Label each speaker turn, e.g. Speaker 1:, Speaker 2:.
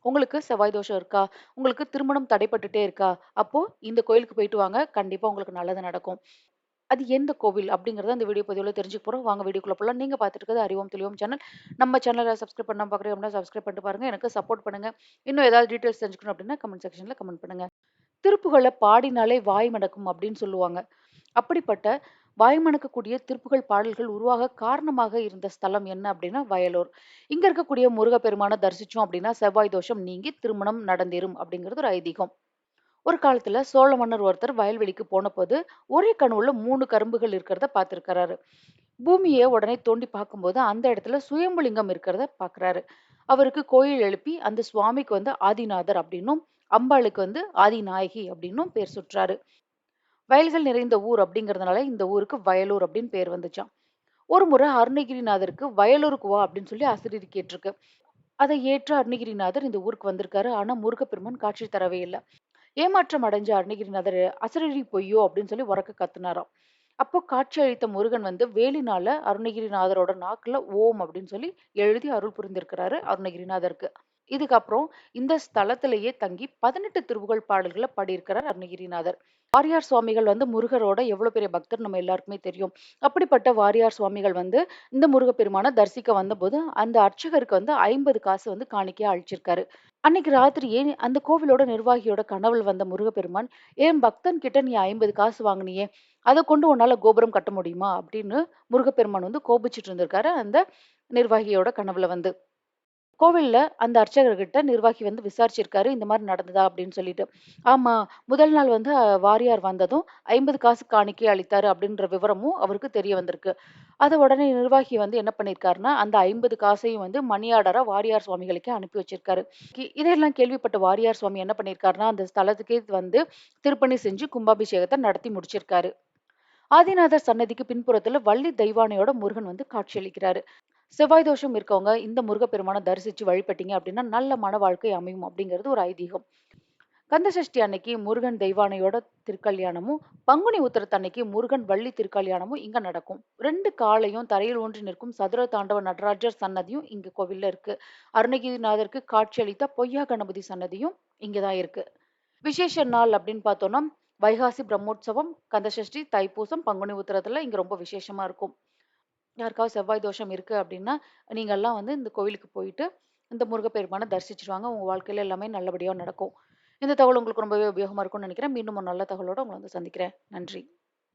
Speaker 1: உங்களுக்கு செவ்வாய் தோஷம் இருக்கா? உங்களுக்கு திருமணம் தடைப்பட்டுட்டே இருக்கா? அப்போ இந்த கோயிலுக்கு போயிட்டு வாங்க. கண்டிப்பா உங்களுக்கு நல்லது நடக்கும். அது எந்த கோவில் அப்படிங்கிறத இந்த வீடியோ பதிவுல தெரிஞ்சுக்க போறோம். வாங்க வீடியோக்குள்ள போலாம். நீங்க பார்த்துட்டு இருக்கிறது அறிவோம் தெளிவோம் சேனல். நம்ம சேனல சப்ஸ்கிரைப் பண்ணாம பார்க்குறீங்க அப்படின்னா சப்ஸ்கிரைப் பண்ணிட்டு பாருங்க. எனக்கு சப்போர்ட் பண்ணுங்க. இன்னும் ஏதாவது டீட்டெயில்ஸ் தெரிஞ்சுக்கணும் அப்படின்னா கமெண்ட் செக்ஷன்ல கமெண்ட் பண்ணுங்க. திருப்புகழ பாடினாலே வாய் மணக்கும் அப்படின்னு சொல்லுவாங்க. அப்படிப்பட்ட வாய் மணக்கக்கூடிய திருப்புகழ் பாடல்கள் உருவாக காரணமாக இருந்த ஸ்தலம் என்ன அப்படின்னா வயலூர். இங்க இருக்கக்கூடிய முருகப்பெருமான தரிசிச்சோம் அப்படின்னா செவ்வாய் தோஷம் நீங்கி திருமணம் நடந்தேறும் அப்படிங்கிறது ஒரு ஐதீகம். ஒரு காலத்துல சோழ மன்னர் ஒருத்தர் வயல்வெளிக்கு போனபோது ஒரே கனவுல 3 கரும்புகள் இருக்கிறத பார்த்திருக்கிறாரு. பூமியை உடனே தோண்டி பார்க்கும்போது அந்த இடத்துல சுயம்புலிங்கம் இருக்கிறத பார்க்கறாரு. அவருக்கு கோயில் எழுப்பி அந்த சுவாமிக்கு வந்து ஆதிநாதர் அப்படின்னும், அம்பாளுக்கு வந்து ஆதிநாயகி அப்படின்னும் பேர் சுற்றாரு. வயல்கள் நிறைந்த ஊர் அப்படிங்கிறதுனால இந்த ஊருக்கு வயலூர் அப்படின்னு பேர் வந்துச்சாம். ஒரு முறை அருணகிரிநாதருக்கு வயலூருக்கு வா அப்படின்னு சொல்லி அசரீரி கேட்டிருக்கு. அதை ஏற்ற அருணகிரிநாதர் இந்த ஊருக்கு வந்திருக்காரு. ஆனா முருகப்பெருமான் காட்சி தரவே இல்ல. ஏமாற்றம் அடைஞ்ச அருணகிரிநாதர் அசரீரி பொய்யோ அப்படின்னு சொல்லி உரக்க கத்துனாராம். அப்போ காட்சி அளித்த முருகன் வந்து வேலினால அருணகிரிநாதரோட நாக்குல ஓம் அப்படின்னு சொல்லி எழுதி அருள் புரிந்திருக்கிறாரு அருணகிரிநாதருக்கு. இதுக்கப்புறம் இந்த ஸ்தலத்திலேயே தங்கி 18 திருப்புகழ் பாடல்கள பாடியிருக்கிறார் அருணகிரிநாதர். வாரியார் சுவாமிகள் வந்து முருகரோட எவ்வளவு பெரிய பக்தர் நம்ம எல்லாருக்குமே தெரியும். அப்படிப்பட்ட வாரியார் சுவாமிகள் வந்து இந்த முருகப்பெருமான தரிசிக்க வந்தபோது அந்த அர்ச்சகருக்கு வந்து 50 காசு வந்து காணிக்கையா அளிச்சிருக்காரு. அன்னைக்கு ராத்திரியே அந்த கோவிலோட நிர்வாகியோட கனவுல வந்த முருகப்பெருமான், "என் பக்தன் கிட்ட நீ 50 காசு வாங்குனியே, அத கொண்டு உன்னால கோபுரம் கட்ட முடியுமா?" அப்படின்னு முருகப்பெருமான் வந்து கோபிச்சுட்டு இருந்திருக்காரு அந்த நிர்வாகியோட கனவுல வந்து. கோவில்ல அந்த அர்ச்சகர்கிட்ட நிர்வாகி வந்து விசாரிச்சிருக்காரு. இந்த மாரி நடந்ததா அப்படின்னு சொல்லிட்டு. ஆமா, முதல் நாள் வந்து வாரியார் வந்ததும் 50 காசு காணிக்கை அளித்தாரு அப்படின்ற விவரமும் அவருக்கு தெரிய வந்திருக்கு. அத உடனே நிர்வாகி வந்து என்ன பண்ணியிருக்காருன்னா, அந்த 50 காசையும் வந்து மணி ஆர்டரா வாரியார் சுவாமிகளுக்கே அனுப்பி வச்சிருக்காரு. இதையெல்லாம் கேள்விப்பட்ட வாரியார் சுவாமி என்ன பண்ணியிருக்காருன்னா, அந்த ஸ்தலத்துக்கே வந்து திருப்பணி செஞ்சு கும்பாபிஷேகத்த நடத்தி முடிச்சிருக்காரு. ஆதிநாதர் சன்னதிக்கு பின்புறத்துல வள்ளி தெய்வானையோட முருகன் வந்து காட்சியளிக்கிறாரு. செவ்வாய் தோஷம் இருக்கவங்க இந்த முருகப்பெருமான தரிசிச்சு வழிபட்டீங்க அப்படின்னா நல்ல மன வாழ்க்கை அமையும் அப்படிங்கிறது ஒரு ஐதீகம். கந்த சஷ்டி அன்னைக்கு முருகன் தெய்வானையோட திருக்கல்யாணமும், பங்குனி உத்திரத்து அன்னைக்கு முருகன் வள்ளி திருக்கல்யாணமும் இங்க நடக்கும். 2 காலையும் தரையில் ஊன்றி நிற்கும் சதுர தாண்டவ நடராஜர் சன்னதியும் இங்க கோவில்ல இருக்கு. அருணகிரிநாதருக்கு காட்சியளித்த பொய்யா கணபதி சன்னதியும் இங்கதான் இருக்கு. விசேஷ நாள் அப்படின்னு பார்த்தோம்னா, வைகாசி பிரம்மோற்சவம், கந்தசஷ்டி, தைப்பூசம், பங்குனி உத்திரத்துல இங்க ரொம்ப விசேஷமா இருக்கும். யாருக்காவது செவ்வாய் தோஷம் இருக்கு அப்படின்னா, நீங்கலாம் வந்து இந்த கோவிலுக்கு போயிட்டு, இந்த முருகப்பெருமான தரிசிச்சுட்டு வாங்க. உங்க வாழ்க்கையில எல்லாமே நல்லபடியா நடக்கும். இந்த தகவல் உங்களுக்கு ரொம்பவே உபயோகமா இருக்கும்னு நினைக்கிறேன். மீண்டும் ஒரு நல்ல தகவலோட உங்கள வந்து சந்திக்கிறேன். நன்றி.